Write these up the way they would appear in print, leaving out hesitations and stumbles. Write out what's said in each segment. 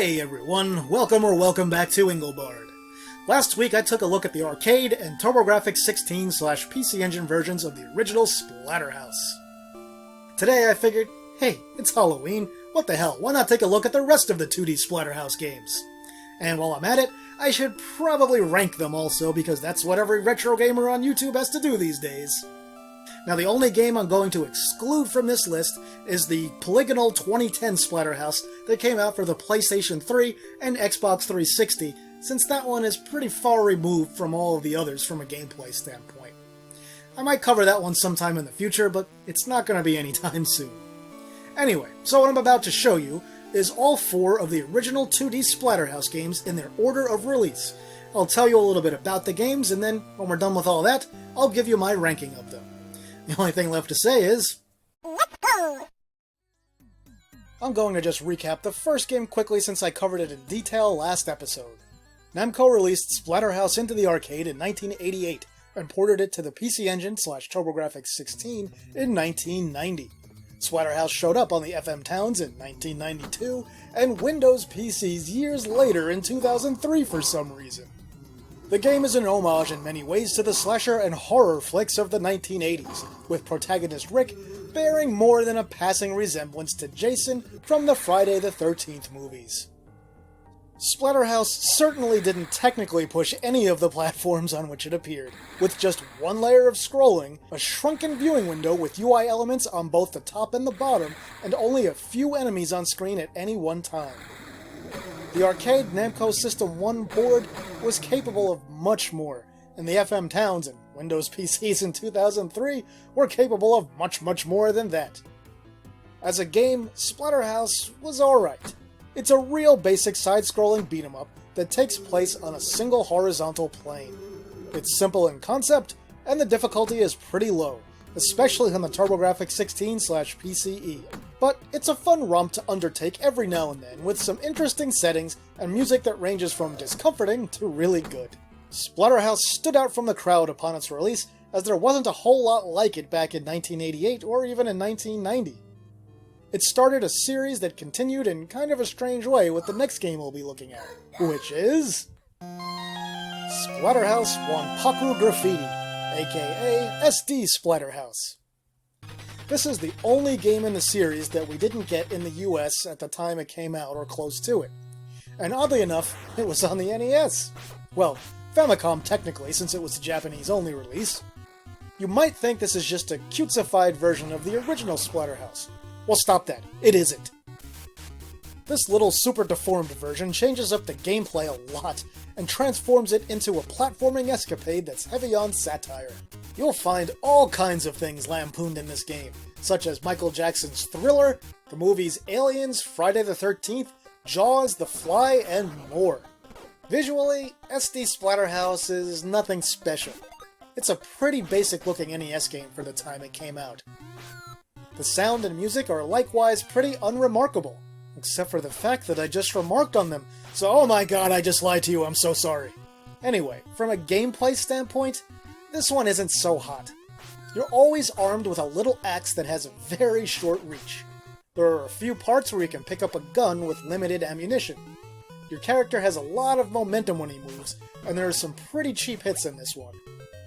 Hey everyone, welcome back to Engelbard. Last week I took a look at the arcade and TurboGrafx16 / PC Engine versions of the original Splatterhouse. Today I figured, hey, it's Halloween, what the hell, why not take a look at the rest of the 2D Splatterhouse games? And while I'm at it, I should probably rank them also, because that's what every retro gamer on YouTube has to do these days. Now the only game I'm going to exclude from this list is the polygonal 2010 Splatterhouse that came out for the PlayStation 3 and Xbox 360, since that one is pretty far removed from all of the others from a gameplay standpoint. I might cover that one sometime in the future, but it's not going to be anytime soon. Anyway, so what I'm about to show you is all 4 of the original 2D Splatterhouse games in their order of release. I'll tell you a little bit about the games, and then, when we're done with all that, I'll give you my ranking of them. The only thing left to say is, let's go! I'm going to just recap the first game quickly since I covered it in detail last episode. Namco released Splatterhouse into the arcade in 1988 and ported it to the PC Engine / TurboGrafx16 in 1990. Splatterhouse showed up on the FM Towns in 1992 and Windows PCs years later in 2003 for some reason. The game is an homage in many ways to the slasher and horror flicks of the 1980s, with protagonist Rick bearing more than a passing resemblance to Jason from the Friday the 13th movies. Splatterhouse certainly didn't technically push any of the platforms on which it appeared, with just one layer of scrolling, a shrunken viewing window with UI elements on both the top and the bottom, and only a few enemies on screen at any one time. The arcade Namco System 1 board was capable of much more, and the FM Towns and Windows PCs in 2003 were capable of much more than that. As a game, Splatterhouse was alright. It's a real basic side-scrolling beat-em-up that takes place on a single horizontal plane. It's simple in concept, and the difficulty is pretty low, especially on the TurboGrafx16 / PCE. But it's a fun romp to undertake every now and then, with some interesting settings and music that ranges from discomforting to really good. Splatterhouse stood out from the crowd upon its release, as there wasn't a whole lot like it back in 1988 or even in 1990. It started a series that continued in kind of a strange way with the next game we'll be looking at, which is Splaterhouse Wanpaku Graffiti, aka SD Splatterhouse. This is the only game in the series that we didn't get in the US at the time it came out or close to it. And oddly enough, it was on the NES. Well, Famicom technically, since it was a Japanese-only release. You might think this is just a cutesified version of the original Splatterhouse. Well, stop that. It isn't. This little super deformed version changes up the gameplay a lot and transforms it into a platforming escapade that's heavy on satire. You'll find all kinds of things lampooned in this game, such as Michael Jackson's Thriller, the movies Aliens, Friday the 13th, Jaws, The Fly, and more. Visually, SD Splatterhouse is nothing special. It's a pretty basic looking NES game for the time it came out. The sound and music are likewise pretty unremarkable, except for the fact that I just remarked on them, so oh my god, I just lied to you, I'm so sorry. Anyway, from a gameplay standpoint, this one isn't so hot. You're always armed with a little axe that has a very short reach. There are a few parts where you can pick up a gun with limited ammunition. Your character has a lot of momentum when he moves, and there are some pretty cheap hits in this one.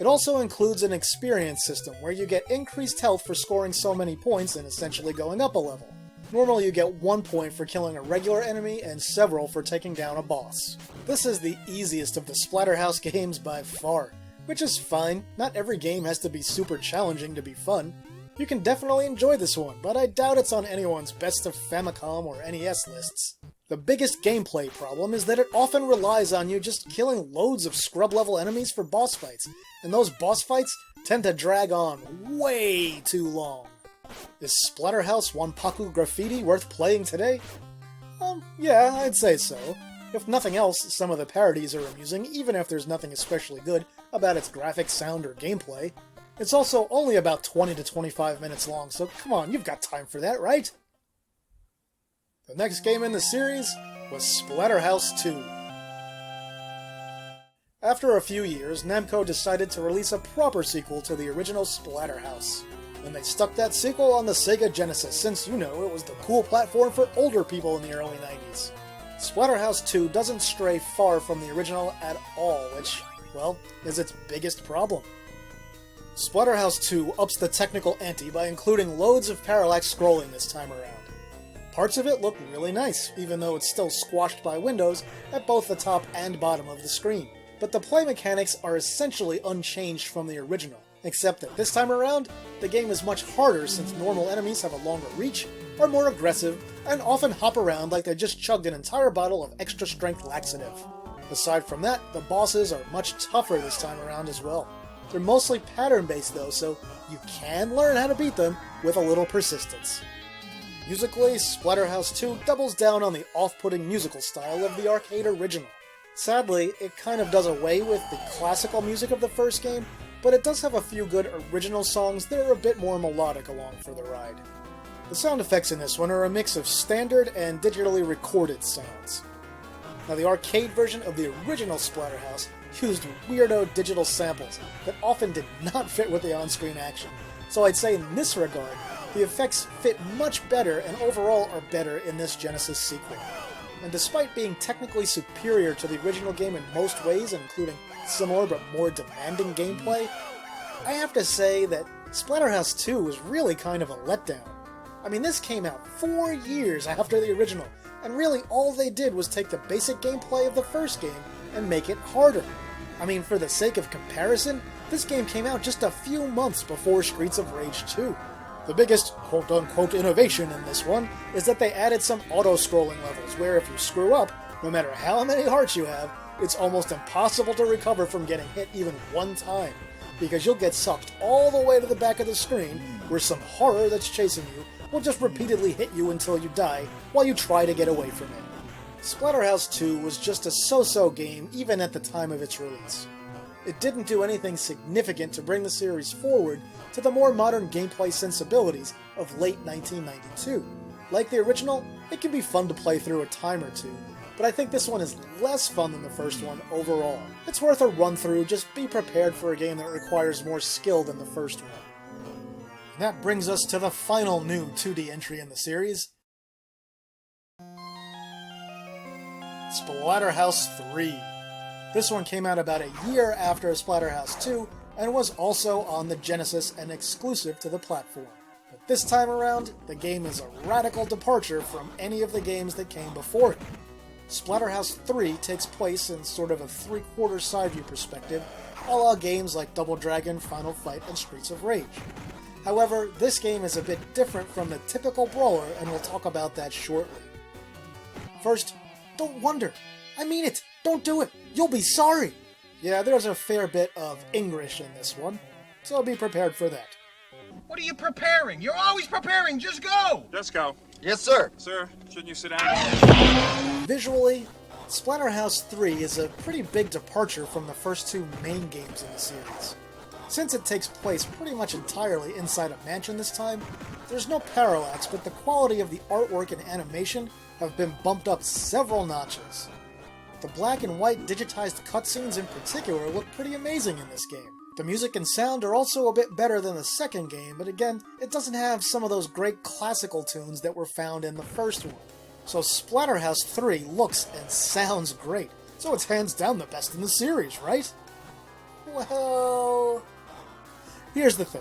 It also includes an experience system where you get increased health for scoring so many points and essentially going up a level. Normally you get 1 point for killing a regular enemy and several for taking down a boss. This is the easiest of the Splatterhouse games by far, which is fine. Not every game has to be super challenging to be fun. You can definitely enjoy this one, but I doubt it's on anyone's best of Famicom or NES lists. The biggest gameplay problem is that it often relies on you just killing loads of scrub-level enemies for boss fights, and those boss fights tend to drag on way too long. Is Splatterhouse Wanpaku Graffiti worth playing today? Yeah, I'd say so. If nothing else, some of the parodies are amusing, even if there's nothing especially good about its graphics, sound, or gameplay. It's also only about 20 to 25 minutes long, so come on, you've got time for that, right? The next game in the series was Splatterhouse 2. After a few years, Namco decided to release a proper sequel to the original Splatterhouse. And they stuck that sequel on the Sega Genesis, since, you know, it was the cool platform for older people in the early 90s. Splatterhouse 2 doesn't stray far from the original at all, which, well, is its biggest problem. Splatterhouse 2 ups the technical ante by including loads of parallax scrolling this time around. Parts of it look really nice, even though it's still squashed by windows at both the top and bottom of the screen. But the play mechanics are essentially unchanged from the original, except that this time around, the game is much harder since normal enemies have a longer reach, are more aggressive, and often hop around like they just chugged an entire bottle of extra strength laxative. Aside from that, the bosses are much tougher this time around as well. They're mostly pattern-based though, so you can learn how to beat them with a little persistence. Musically, Splatterhouse 2 doubles down on the off-putting musical style of the arcade original. Sadly, it kind of does away with the classical music of the first game, but it does have a few good original songs that are a bit more melodic along for the ride. The sound effects in this one are a mix of standard and digitally recorded sounds. Now, the arcade version of the original Splatterhouse used weirdo digital samples that often did not fit with the on-screen action, so I'd say in this regard, the effects fit much better and overall are better in this Genesis sequel. And despite being technically superior to the original game in most ways, including similar but more demanding gameplay, I have to say that Splatterhouse 2 was really kind of a letdown. I mean, this came out 4 years after the original, and really all they did was take the basic gameplay of the first game and make it harder. I mean, for the sake of comparison, this game came out just a few months before Streets of Rage 2. The biggest quote-unquote innovation in this one is that they added some auto-scrolling levels, where if you screw up, no matter how many hearts you have, it's almost impossible to recover from getting hit even one time, because you'll get sucked all the way to the back of the screen, where some horror that's chasing you will just repeatedly hit you until you die while you try to get away from it. Splatterhouse 2 was just a so-so game even at the time of its release. It didn't do anything significant to bring the series forward to the more modern gameplay sensibilities of late 1992. Like the original, it can be fun to play through a time or two, but I think this one is less fun than the first one overall. It's worth a run-through, just be prepared for a game that requires more skill than the first one. And that brings us to the final new 2D entry in the series, Splatterhouse 3. This one came out about a year after Splatterhouse 2, and was also on the Genesis and exclusive to the platform. But this time around, the game is a radical departure from any of the games that came before it. Splatterhouse 3 takes place in sort of a three-quarter side-view perspective, a la games like Double Dragon, Final Fight, and Streets of Rage. However, this game is a bit different from the typical brawler, and we'll talk about that shortly. First, don't wonder. I mean it! Don't do it! You'll be sorry! Yeah, there's a fair bit of English in this one, so be prepared for that. What are you preparing? You're always preparing! Just go! Just go. Yes, sir. Sir, shouldn't you sit down? Visually, Splatterhouse 3 is a pretty big departure from the first two main games in the series. Since it takes place pretty much entirely inside a mansion this time, there's no parallax, but the quality of the artwork and animation have been bumped up several notches. The black and white digitized cutscenes in particular look pretty amazing in this game. The music and sound are also a bit better than the second game, but again, it doesn't have some of those great classical tunes that were found in the first one. So Splatterhouse 3 looks and sounds great, so it's hands down the best in the series, right? Well, here's the thing.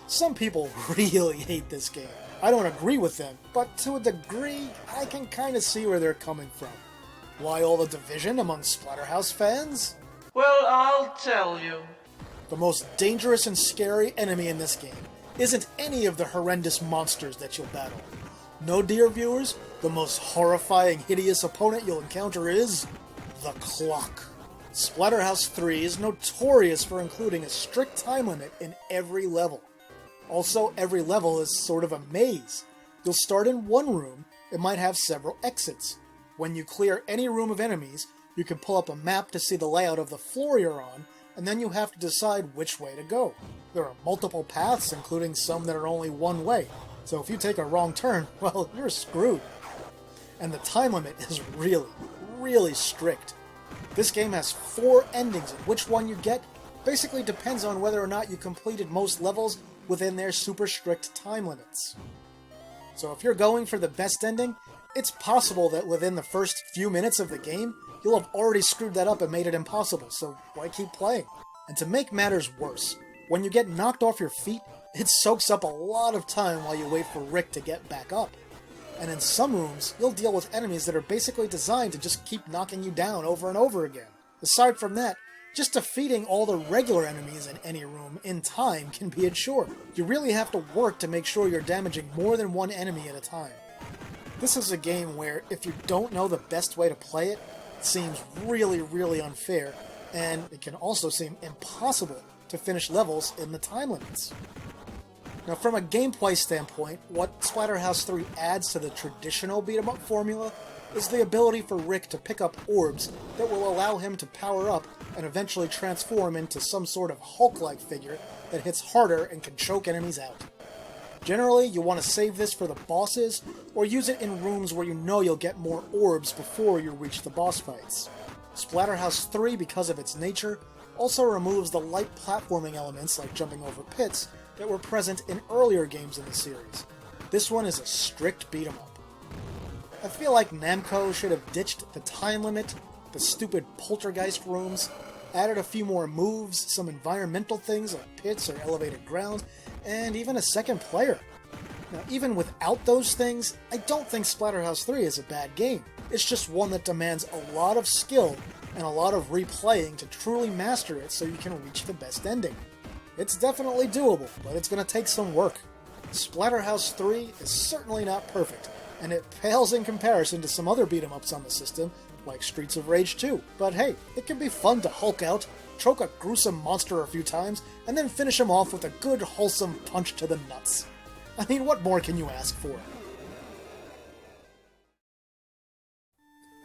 Some people really hate this game. I don't agree with them, but to a degree, I can kind of see where they're coming from. Why all the division among Splatterhouse fans? Well, I'll tell you. The most dangerous and scary enemy in this game isn't any of the horrendous monsters that you'll battle. No, dear viewers, the most horrifying, hideous opponent you'll encounter is the clock. Splatterhouse 3 is notorious for including a strict time limit in every level. Also, every level is sort of a maze. You'll start in one room, it might have several exits. When you clear any room of enemies, you can pull up a map to see the layout of the floor you're on, and then you have to decide which way to go. There are multiple paths, including some that are only one way, so if you take a wrong turn, well, you're screwed. And the time limit is really, really strict. This game has 4 endings, and which one you get basically depends on whether or not you completed most levels within their super strict time limits. So if you're going for the best ending, it's possible that within the first few minutes of the game, you'll have already screwed that up and made it impossible, so why keep playing? And to make matters worse, when you get knocked off your feet, it soaks up a lot of time while you wait for Rick to get back up. And in some rooms, you'll deal with enemies that are basically designed to just keep knocking you down over and over again. Aside from that, just defeating all the regular enemies in any room in time can be a chore. You really have to work to make sure you're damaging more than one enemy at a time. This is a game where, if you don't know the best way to play it, it seems really, really unfair, and it can also seem impossible to finish levels in the time limits. Now, from a gameplay standpoint, what Splatterhouse 3 adds to the traditional beat-em-up formula is the ability for Rick to pick up orbs that will allow him to power up and eventually transform into some sort of Hulk-like figure that hits harder and can choke enemies out. Generally, you want to save this for the bosses, or use it in rooms where you know you'll get more orbs before you reach the boss fights. Splatterhouse 3, because of its nature, also removes the light platforming elements like jumping over pits that were present in earlier games in the series. This one is a strict beat-em-up. I feel like Namco should have ditched the time limit, the stupid poltergeist rooms, added a few more moves, some environmental things like pits or elevated ground, and even a second player. Now, even without those things, I don't think Splatterhouse 3 is a bad game. It's just one that demands a lot of skill and a lot of replaying to truly master it so you can reach the best ending. It's definitely doable, but it's going to take some work. Splatterhouse 3 is certainly not perfect, and it pales in comparison to some other beat-em-ups on the system, like Streets of Rage 2. But hey, it can be fun to Hulk out, choke a gruesome monster a few times, and then finish him off with a good, wholesome punch to the nuts. I mean, what more can you ask for?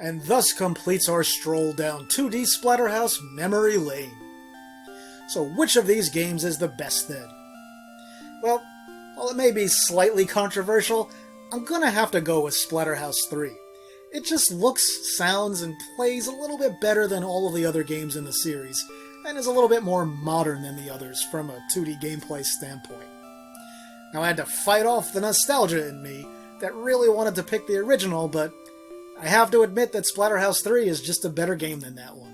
And thus completes our stroll down 2D Splatterhouse memory lane. So which of these games is the best then? Well, while it may be slightly controversial, I'm gonna have to go with Splatterhouse 3. It just looks, sounds, and plays a little bit better than all of the other games in the series, and is a little bit more modern than the others from a 2D gameplay standpoint. Now, I had to fight off the nostalgia in me that really wanted to pick the original, but I have to admit that Splatterhouse 3 is just a better game than that one.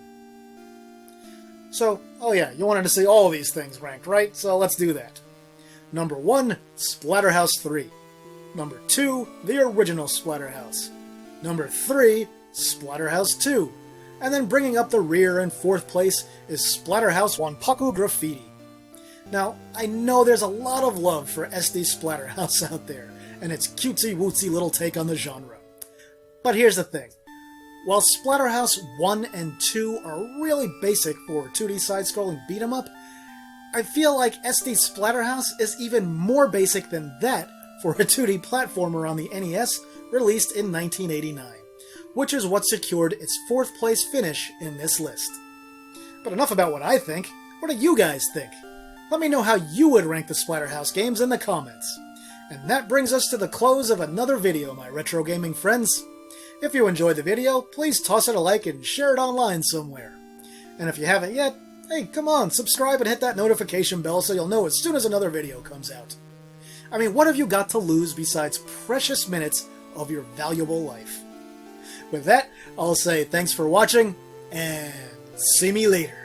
So, oh yeah, you wanted to see all these things ranked, right? So let's do that. Number 1, Splatterhouse 3. Number 2, the original Splatterhouse. Number 3, Splatterhouse 2. And then bringing up the rear in 4th place is Splaterhouse Wanpaku Graffiti. Now, I know there's a lot of love for SD Splatterhouse out there, and its cutesy-wootsy little take on the genre. But here's the thing. While Splatterhouse 1 and 2 are really basic for 2D side-scrolling beat-em-up, I feel like SD Splatterhouse is even more basic than that for a 2D platformer on the NES released in 1989, which is what secured its 4th place finish in this list. But enough about what I think. What do you guys think? Let me know how you would rank the Splatterhouse games in the comments. And that brings us to the close of another video, my retro gaming friends. If you enjoyed the video, please toss it a like and share it online somewhere. And if you haven't yet, hey, come on, subscribe and hit that notification bell so you'll know as soon as another video comes out. I mean, what have you got to lose besides precious minutes of your valuable life? With that, I'll say thanks for watching, and see me later.